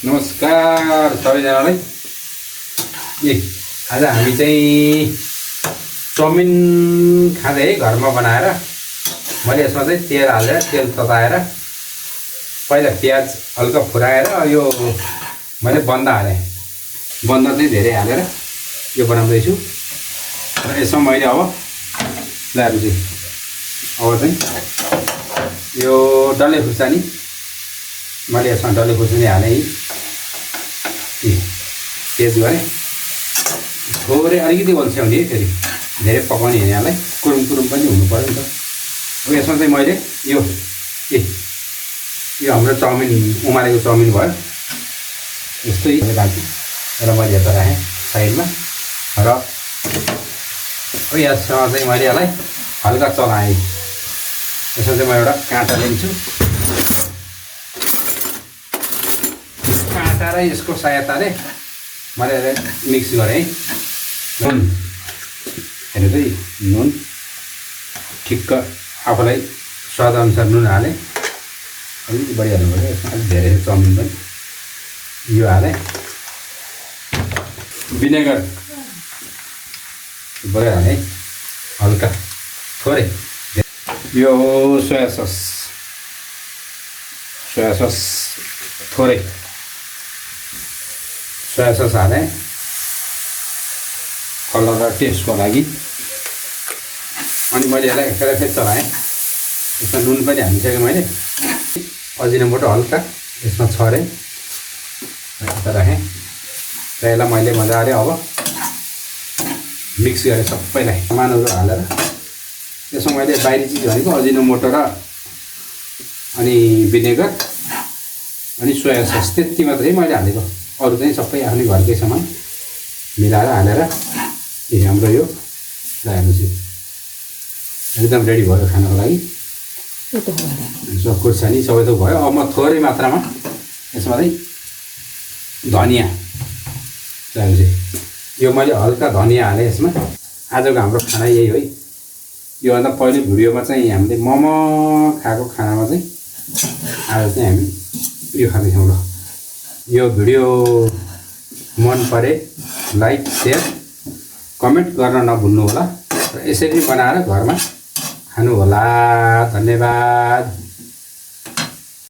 नमस्कार सबैजनालाई। आज हामी चाहिँ चाउमिन खाँदै है घरमा बनाएर मैले यसमा चाहिँ तेल हालेर तेल तताएर पहिला प्याज हल्का फुराएर यो मैले बन्दा हालेँ। बन्दा चाहिँ धेरै हालेर यो बनाउँदैछु र यसमा मैले अब ल्याएपछि अब चाहिँ यो डल्ले खुर्सानी मैले यसमा डल्ले खुर्सानी हालेँ। तेज गरेँ थोरै अलिकति ओल्छ्याउने है, फेरि धेरै पकाउने होइन, यहाँलाई कुरुम कुरुम पनि हुनु पर्यो नि त। अब यसमा चाहिँ मैले यो हाम्रो चाउमिन उमालेको चाउमिन भयो यस्तै राखेँ र मैले यता राखेँ साइडमा र यसमा चाहिँ मैले यसलाई हल्का चलाएँ। यसमा चाहिँ म एउटा काँटा लिन्छु, काँटा र यसको सहायताले मैले मिक्स गरेँ। नुन हेर्नु चाहिँ नुन ठिक्क आफूलाई स्वादअनुसार नुन हालेँ, अलिकति बढी हाल्नु पऱ्यो, यसमा अलिक धेरै चाउमिन पनि यो हालेँ। भिनेगर बढी हालेँ हल्का थोरै। यो सोया सस थोरै सोया सस हालेँ कलर र टेस्टको लागि। अनि मैले यसलाई फेरि चलाएँ। यसमा नुन पनि हालिसकेँ मैले, अजिनोमोटो हल्का यसमा छरेँ यता राखेँ र यसलाई मैले मजाले अब मिक्स गरेँ सबैलाई सामानहरू हालेर। यसमा मैले बाहिरी चिज भनेको अजिनोमोटो र अनि भिनेगर अनि सोया सस त्यति मात्रै मैले हालेको, अरू चाहिँ सबै आफ्नै घरकै सामान मिलाएर हालेर हाम्रो यो हेर्नुहोस् एकदम रेडी भयो खानको लागि। खुर्सानी सबै थोक भयो। अब म थोरै मात्रामा यसमा चाहिँ धनियाँ हेर्नुहोस् यो मैले हल्का धनियाँ हालेँ यसमा। आजको हाम्रो खाना यही हो है। योभन्दा पहिलो भिडियोमा चाहिँ हामीले मोमो खाएको खानामा चाहिँ आज चाहिँ हामी यो खाँदैछौँ। ल यो भिडियो मन परे लाइक सेयर कमेन्ट गर्न नभुल्नु होला र यसरी बनाएर घरमा खानु होला। धन्यवाद।